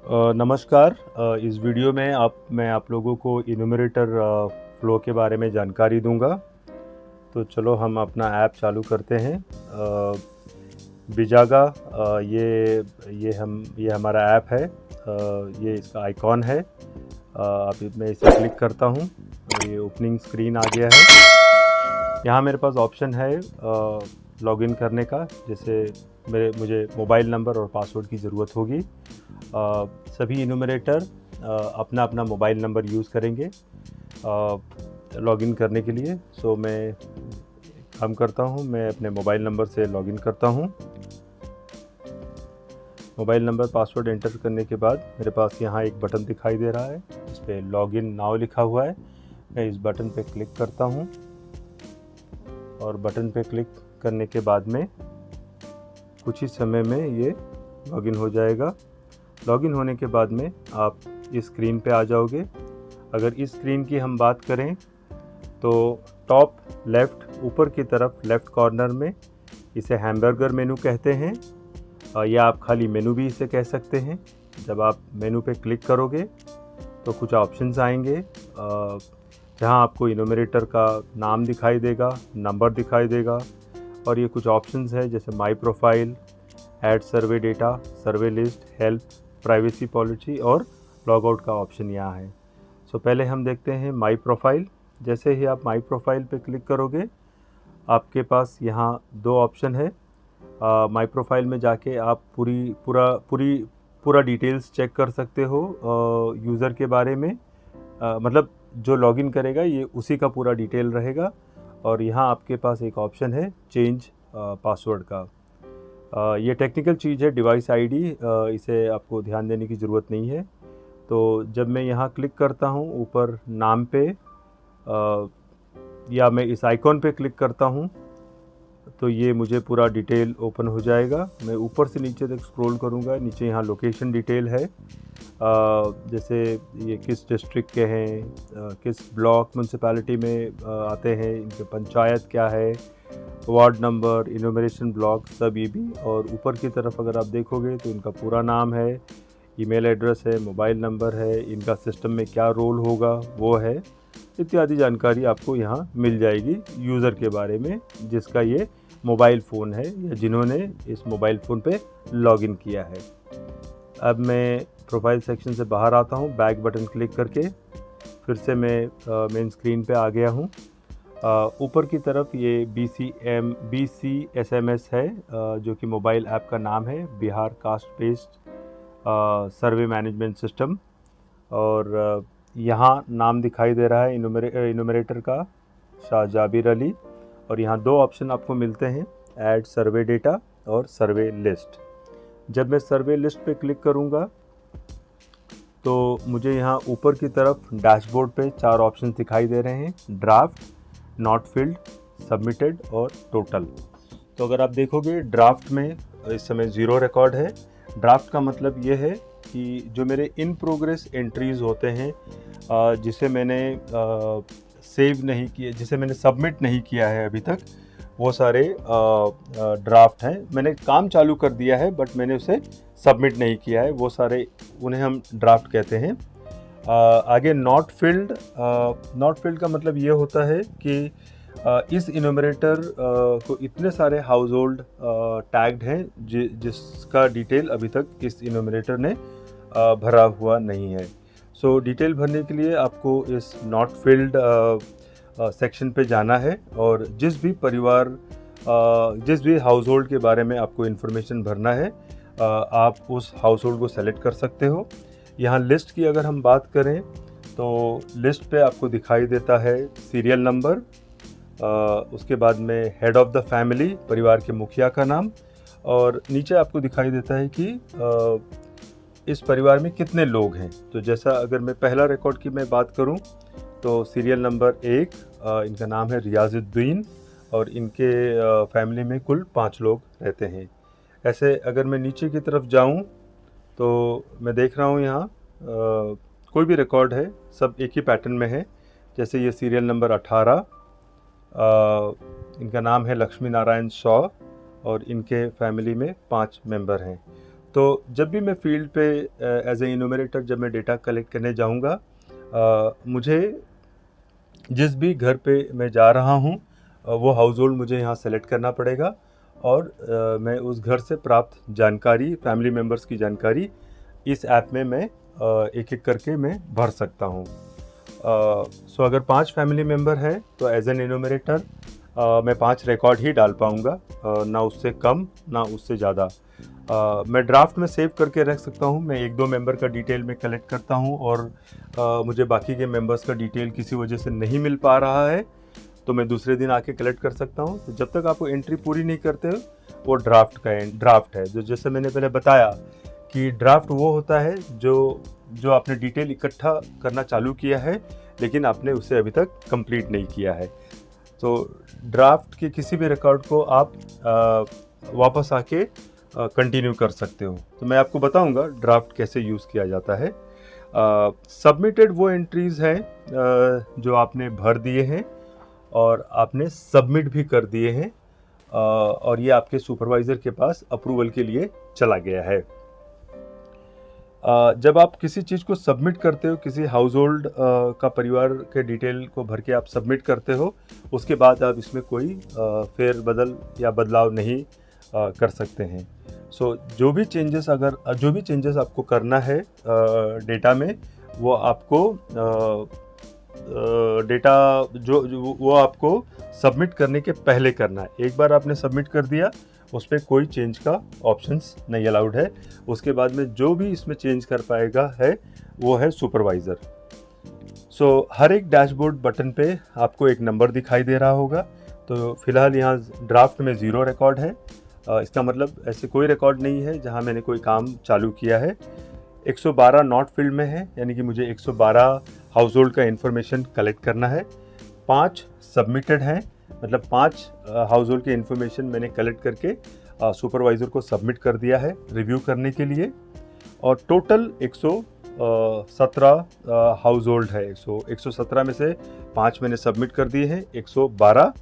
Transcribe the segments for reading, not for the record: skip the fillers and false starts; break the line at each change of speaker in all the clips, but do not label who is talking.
नमस्कार। इस वीडियो में मैं आप लोगों को इन्यूमरेटर फ्लो के बारे में जानकारी दूंगा। तो चलो हम अपना ऐप चालू करते हैं। बिजागा, ये हमारा ऐप है। ये इसका आइकॉन है। मैं इसे क्लिक करता हूँ और ये ओपनिंग स्क्रीन आ गया है। यहाँ मेरे पास ऑप्शन है लॉगिन करने का। जैसे मुझे मोबाइल नंबर और पासवर्ड की ज़रूरत होगी। सभी इन्यूमरेटर अपना अपना मोबाइल नंबर यूज़ करेंगे लॉगिन करने के लिए। सो मैं काम करता हूँ, मैं अपने मोबाइल नंबर से लॉगिन करता हूँ। मोबाइल नंबर पासवर्ड एंटर करने के बाद मेरे पास यहाँ एक बटन दिखाई दे रहा है, इस पर लॉगिन नाउ लिखा हुआ है। मैं इस बटन पे क्लिक करता हूँ और बटन पे क्लिक करने के बाद में कुछ ही समय में ये लॉगिन हो जाएगा। लॉगिन होने के बाद में आप इस स्क्रीन पे आ जाओगे। अगर इस स्क्रीन की हम बात करें तो टॉप लेफ़्ट ऊपर की तरफ लेफ़्ट कॉर्नर में इसे हैमबर्गर मेनू कहते हैं, या आप खाली मेनू भी इसे कह सकते हैं। जब आप मेनू पे क्लिक करोगे तो कुछ ऑप्शंस आएंगे जहां आपको इन्यूमरेटर का नाम दिखाई देगा, नंबर दिखाई देगा, और ये कुछ ऑप्शंस है जैसे my profile, add survey data, survey list, help, privacy policy और लॉग आउट का ऑप्शन यहाँ है। सो पहले हम देखते हैं माई प्रोफाइल। जैसे ही आप माई प्रोफाइल पे क्लिक करोगे आपके पास यहाँ दो ऑप्शन है। माई प्रोफाइल में जाके आप पूरा डिटेल्स चेक कर सकते हो यूज़र के बारे में। मतलब जो लॉगिन करेगा ये उसी का पूरा डिटेल रहेगा। और यहाँ आपके पास एक ऑप्शन है चेंज पासवर्ड का। ये टेक्निकल चीज़ है, डिवाइस आईडी, इसे आपको ध्यान देने की ज़रूरत नहीं है। तो जब मैं यहाँ क्लिक करता हूँ ऊपर नाम पे, या मैं इस आइकॉन पे क्लिक करता हूँ तो ये मुझे पूरा डिटेल ओपन हो जाएगा। मैं ऊपर से नीचे तक स्क्रॉल करूँगा, नीचे यहाँ लोकेशन डिटेल है, जैसे ये किस डिस्ट्रिक्ट के हैं, किस ब्लॉक म्यूनसिपैलिटी में आते हैं, इनके पंचायत क्या है, वार्ड नंबर, इन्यूमरेशन ब्लॉक, सब ये भी। और ऊपर की तरफ अगर आप देखोगे तो इनका पूरा नाम है, ईमेल एड्रेस है, मोबाइल नंबर है, इनका सिस्टम में क्या रोल होगा वो है, इत्यादि जानकारी आपको यहाँ मिल जाएगी यूज़र के बारे में जिसका ये मोबाइल फ़ोन है या जिन्होंने इस मोबाइल फ़ोन पे लॉगिन किया है। अब मैं प्रोफाइल सेक्शन से बाहर आता हूँ बैक बटन क्लिक करके। फिर से मैं मेन स्क्रीन पे आ गया हूँ। ऊपर की तरफ ये BCSMS है, जो कि मोबाइल ऐप का नाम है, बिहार कास्ट बेस्ड सर्वे मैनेजमेंट सिस्टम। और यहाँ नाम दिखाई दे रहा है इन्यूमरेटर का, शाह जाबिर अली। और यहाँ दो ऑप्शन आपको मिलते हैं, ऐड सर्वे डेटा और सर्वे लिस्ट। जब मैं सर्वे लिस्ट पे क्लिक करूँगा तो मुझे यहाँ ऊपर की तरफ डैशबोर्ड पे चार ऑप्शन दिखाई दे रहे हैं, ड्राफ्ट, नॉट फिल्ड, सबमिटेड और टोटल। तो अगर आप देखोगे ड्राफ्ट में इस समय 0 रिकॉर्ड है। ड्राफ्ट का मतलब ये है कि जो मेरे इन प्रोग्रेस एंट्रीज़ होते हैं, जिसे मैंने सेव नहीं किया, जिसे मैंने सबमिट नहीं किया है अभी तक, वो सारे ड्राफ्ट हैं। मैंने काम चालू कर दिया है बट मैंने उसे सबमिट नहीं किया है, वो सारे उन्हें हम ड्राफ्ट कहते हैं। आगे नॉट फिल्ड। नॉट फिल्ड का मतलब ये होता है कि इस इन्यूमरेटर को इतने सारे हाउस होल्ड टैग्ड हैं जिसका डिटेल अभी तक इस इन्यूमरेटर ने भरा हुआ नहीं है। सो डिटेल भरने के लिए आपको इस नॉट फिल्ड सेक्शन पे जाना है और जिस भी हाउस होल्ड के बारे में आपको इन्फॉर्मेशन भरना है, आप उस हाउस होल्ड को सेलेक्ट कर सकते हो। यहाँ लिस्ट की अगर हम बात करें तो लिस्ट पे आपको दिखाई देता है सीरियल नंबर, उसके बाद में हेड ऑफ़ द फैमिली, परिवार के मुखिया का नाम, और नीचे आपको दिखाई देता है कि इस परिवार में कितने लोग हैं। तो जैसा अगर मैं पहला रिकॉर्ड की मैं बात करूं तो सीरियल नंबर 1, इनका नाम है रियाजुद्दीन और इनके फैमिली में कुल 5 लोग रहते हैं। ऐसे अगर मैं नीचे की तरफ जाऊं तो मैं देख रहा हूं यहाँ कोई भी रिकॉर्ड है, सब एक ही पैटर्न में है। जैसे ये सीरियल नंबर 18, इनका नाम है लक्ष्मी नारायण शॉ और इनके फैमिली में 5 मेंबर हैं। तो जब भी मैं फील्ड पे एज ए इन्यूमरेटर जब मैं डेटा कलेक्ट करने जाऊंगा, मुझे जिस भी घर पे मैं जा रहा हूँ वो हाउस होल्ड मुझे यहाँ सेलेक्ट करना पड़ेगा और मैं उस घर से प्राप्त जानकारी, फैमिली मेम्बर्स की जानकारी इस ऐप में मैं एक एक करके मैं भर सकता हूँ। सो अगर 5 फैमिली मेम्बर है तो एज एन इन्यूमरेटर मैं 5 रिकॉर्ड ही डाल पाऊँगा, ना उससे कम ना उससे ज़्यादा। मैं ड्राफ्ट में सेव करके रख सकता हूँ। मैं 1-2 मेंबर का डिटेल में कलेक्ट करता हूँ और मुझे बाकी के मेंबर्स का डिटेल किसी वजह से नहीं मिल पा रहा है तो मैं दूसरे दिन आके कलेक्ट कर सकता हूँ। तो जब तक आपको एंट्री पूरी नहीं करते हो वो ड्राफ्ट है। जो जैसे मैंने पहले बताया कि ड्राफ्ट वो होता है जो आपने डिटेल इकट्ठा करना चालू किया है लेकिन आपने उसे अभी तक कंप्लीट नहीं किया है। तो ड्राफ्ट के किसी भी रिकॉर्ड को आप वापस आके कंटिन्यू कर सकते हो। तो मैं आपको बताऊंगा ड्राफ्ट कैसे यूज़ किया जाता है। सबमिटेड वो एंट्रीज़ हैं जो आपने भर दिए हैं और आपने सबमिट भी कर दिए हैं और ये आपके सुपरवाइज़र के पास अप्रूवल के लिए चला गया है। जब आप किसी चीज़ को सबमिट करते हो, किसी हाउस होल्ड का परिवार के डिटेल को भर के आप सबमिट करते हो, उसके बाद आप इसमें कोई फेरबदल या बदलाव नहीं कर सकते हैं। सो जो भी चेंजेस आपको करना है डेटा में, वो आपको डेटा वो आपको सबमिट करने के पहले करना है। एक बार आपने सबमिट कर दिया, उस पर कोई चेंज का ऑप्शंस नहीं अलाउड है। उसके बाद में जो भी इसमें चेंज कर पाएगा है वो है सुपरवाइज़र। सो हर एक डैशबोर्ड बटन पे आपको एक नंबर दिखाई दे रहा होगा। तो फिलहाल यहाँ ड्राफ्ट में 0 रिकॉर्ड है। इसका मतलब ऐसे कोई रिकॉर्ड नहीं है जहाँ मैंने कोई काम चालू किया है। 112 नॉट फील्ड में है, यानी कि मुझे 112 हाउस होल्ड का इन्फॉर्मेशन कलेक्ट करना है। 5 सबमिटेड हैं, मतलब 5 हाउस होल्ड के इन्फॉर्मेशन मैंने कलेक्ट करके सुपरवाइज़र को सबमिट कर दिया है रिव्यू करने के लिए। और टोटल 117 हाउस होल्ड है। 117 में से 5 मैंने सबमिट कर दिए हैं, 112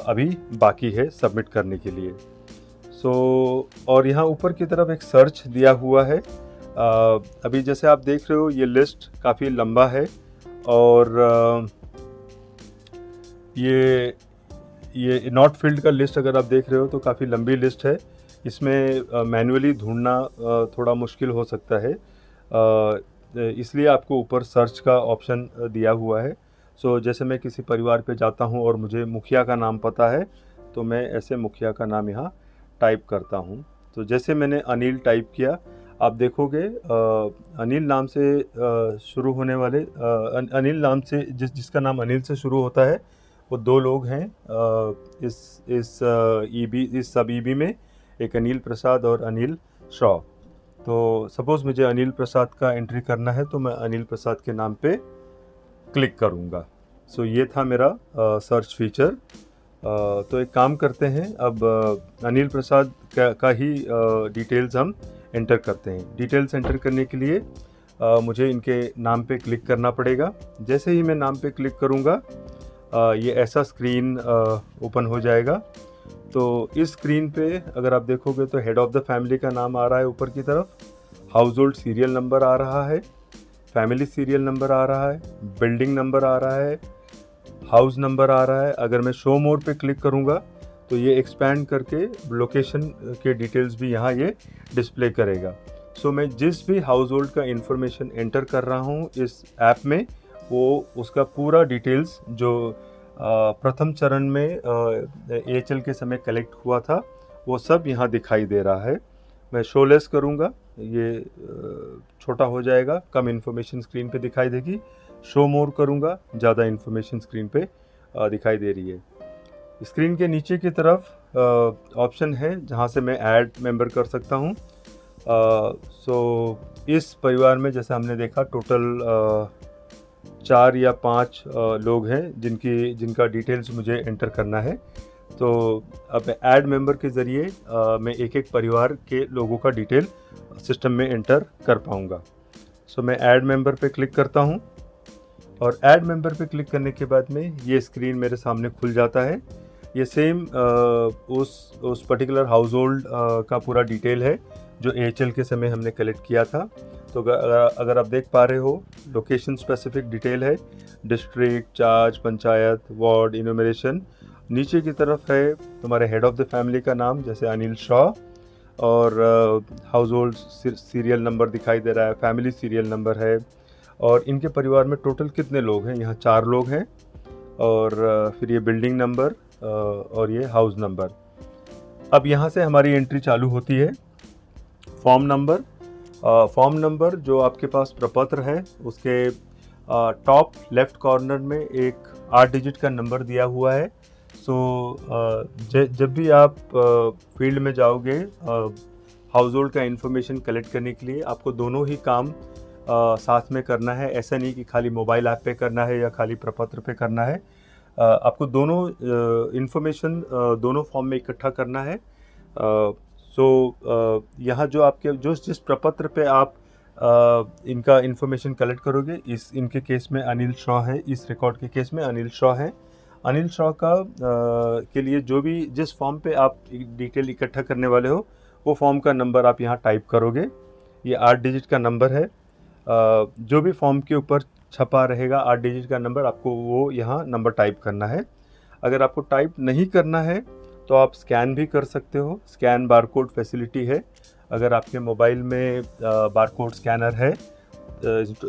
अभी बाकी है सबमिट करने के लिए। और यहाँ ऊपर की तरफ एक सर्च दिया हुआ है। अभी जैसे आप देख रहे हो ये लिस्ट काफ़ी लंबा है और ये नॉट फील्ड का लिस्ट अगर आप देख रहे हो तो काफ़ी लंबी लिस्ट है। इसमें मैन्युअली ढूंढना थोड़ा मुश्किल हो सकता है, इसलिए आपको ऊपर सर्च का ऑप्शन दिया हुआ है। जैसे मैं किसी परिवार पे जाता हूँ और मुझे मुखिया का नाम पता है तो मैं ऐसे मुखिया का नाम यहाँ टाइप करता हूँ। तो जैसे मैंने अनिल टाइप किया, आप देखोगे अनिल नाम से शुरू होने वाले अनिल नाम से जिसका नाम अनिल से शुरू होता है वो 2 लोग हैं इस सब ईबी में, एक अनिल प्रसाद और अनिल शॉ। तो सपोज़ मुझे अनिल प्रसाद का एंट्री करना है तो मैं अनिल प्रसाद के नाम पे क्लिक करूँगा। ये था मेरा सर्च फीचर। तो एक काम करते हैं, अब अनिल प्रसाद का ही डिटेल्स हम एंटर करते हैं। डिटेल्स एंटर करने के लिए मुझे इनके नाम पे क्लिक करना पड़ेगा। जैसे ही मैं नाम पे क्लिक करूँगा ये ऐसा स्क्रीन ओपन हो जाएगा। तो इस स्क्रीन पे अगर आप देखोगे तो हेड ऑफ़ द फैमिली का नाम आ रहा है ऊपर की तरफ, हाउस होल्ड सीरियल नंबर आ रहा है, फैमिली सीरियल नंबर आ रहा है, बिल्डिंग नंबर आ रहा है, हाउस नंबर आ रहा है। अगर मैं शो मोर पे क्लिक करूँगा तो ये एक्सपैंड करके लोकेशन के डिटेल्स भी यहाँ ये डिस्प्ले करेगा। मैं जिस भी हाउस होल्ड का इंफॉर्मेशन एंटर कर रहा हूँ इस ऐप में, वो उसका पूरा डिटेल्स जो प्रथम चरण में AHL के समय कलेक्ट हुआ था वो सब यहाँ दिखाई दे रहा है। मैं शो लेस करूँगा, ये छोटा हो जाएगा, कम इन्फॉर्मेशन स्क्रीन पे दिखाई देगी। शो मोर करूँगा, ज़्यादा इन्फॉर्मेशन स्क्रीन पे दिखाई दे रही है। स्क्रीन के नीचे की तरफ ऑप्शन है जहाँ से मैं ऐड मेंबर कर सकता हूँ। इस परिवार में जैसे हमने देखा टोटल 4 या 5 लोग हैं जिनका डिटेल्स मुझे एंटर करना है। तो अब ऐड मेंबर के ज़रिए मैं एक एक परिवार के लोगों का डिटेल सिस्टम में एंटर कर पाऊँगा। मैं ऐड मेंबर पे क्लिक करता हूँ और ऐड मेंबर पे क्लिक करने के बाद में ये स्क्रीन मेरे सामने खुल जाता है। ये सेम उस पर्टिकुलर हाउस होल्ड का पूरा डिटेल है जो AHL के समय हमने कलेक्ट किया था। तो अगर आप देख पा रहे हो, लोकेशन स्पेसिफिक डिटेल है, district, charge, panchayat, ward, enumeration. नीचे की तरफ है तुम्हारे हेड ऑफ द फैमिली का नाम, जैसे अनिल शॉ, और हाउस होल्ड सीरियल नंबर दिखाई दे रहा है, फैमिली सीरियल नंबर है, और इनके परिवार में टोटल कितने लोग हैं। यहाँ 4 लोग हैं, और फिर ये बिल्डिंग नंबर और ये हाउस नंबर। अब यहाँ से हमारी एंट्री चालू होती है। फॉर्म नंबर जो आपके पास प्रपत्र है, उसके टॉप लेफ्ट कॉर्नर में एक 8 डिजिट का नंबर दिया हुआ है। जब भी आप फील्ड में जाओगे हाउस होल्ड का इन्फॉर्मेशन कलेक्ट करने के लिए, आपको दोनों ही काम साथ में करना है। ऐसा नहीं कि खाली मोबाइल ऐप पे करना है या खाली प्रपत्र पे करना है। आपको दोनों इन्फॉर्मेशन दोनों फॉर्म में इकट्ठा करना है। यहाँ जो आपके जिस प्रपत्र पे आप इनका इन्फॉर्मेशन कलेक्ट करोगे, इनके केस में अनिल शॉ है, इस रिकॉर्ड के केस में अनिल शॉ है। अनिल शॉ का के लिए जिस फॉर्म पे आप डिटेल इकट्ठा करने वाले हो, वो फॉर्म का नंबर आप यहाँ टाइप करोगे। ये 8 डिजिट का नंबर है। जो भी फॉर्म के ऊपर छपा रहेगा 8 डिजिट का नंबर, आपको वो यहाँ नंबर टाइप करना है। अगर आपको टाइप नहीं करना है तो आप स्कैन भी कर सकते हो। स्कैन बारकोड फैसिलिटी है। अगर आपके मोबाइल में बारकोड स्कैनर है,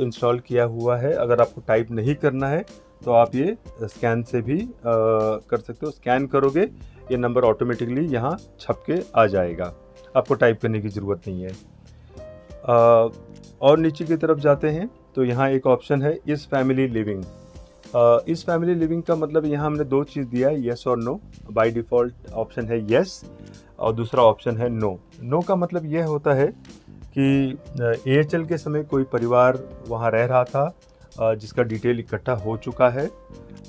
इंस्टॉल किया हुआ है, अगर आपको टाइप नहीं करना है तो आप ये स्कैन से भी कर सकते हो। स्कैन करोगे, ये नंबर ऑटोमेटिकली यहाँ छप के आ जाएगा, आपको टाइप करने की ज़रूरत नहीं है। और नीचे की तरफ जाते हैं तो यहाँ एक ऑप्शन है, इस फैमिली लिविंग। इस फैमिली लिविंग का मतलब यहाँ हमने 2 चीज़ दिया है, येस और नो। बाय डिफ़ॉल्ट ऑप्शन है येस और दूसरा ऑप्शन है नो। नो का मतलब यह होता है कि AHL के समय कोई परिवार वहाँ रह रहा था, जिसका डिटेल इकट्ठा हो चुका है,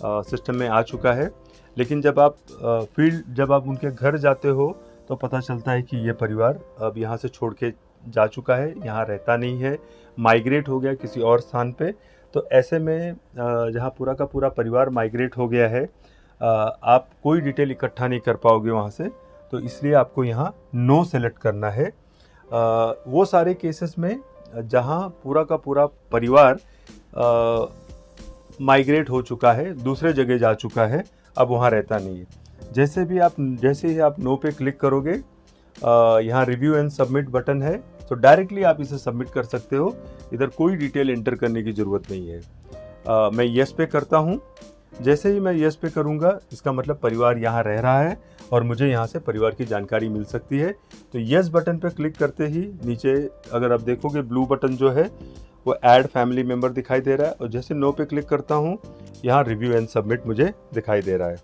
सिस्टम में आ चुका है, लेकिन जब आप उनके घर जाते हो तो पता चलता है कि ये परिवार अब यहाँ से छोड़ के जा चुका है, यहाँ रहता नहीं है, माइग्रेट हो गया किसी और स्थान पे। तो ऐसे में जहाँ पूरा का पूरा परिवार माइग्रेट हो गया है, आप कोई डिटेल इकट्ठा नहीं कर पाओगे वहाँ से, तो इसलिए आपको यहाँ नो सेलेक्ट करना है। वो सारे केसेस में जहाँ पूरा का पूरा परिवार माइग्रेट हो चुका है, दूसरे जगह जा चुका है, अब वहाँ रहता नहीं है। जैसे ही आप नो पे क्लिक करोगे, यहाँ रिव्यू एंड सबमिट बटन है, तो डायरेक्टली आप इसे सबमिट कर सकते हो। इधर कोई डिटेल एंटर करने की ज़रूरत नहीं है। मैं येस पे करता हूँ। जैसे ही मैं येस पे करूँगा, इसका मतलब परिवार यहाँ रह रहा है और मुझे यहाँ से परिवार की जानकारी मिल सकती है। तो येस बटन पे क्लिक करते ही नीचे अगर आप देखोगे ब्लू बटन जो है वो ऐड फैमिली मेम्बर दिखाई दे रहा है, और जैसे नो पे क्लिक करता हूँ, यहाँ रिव्यू एंड सबमिट मुझे दिखाई दे रहा है।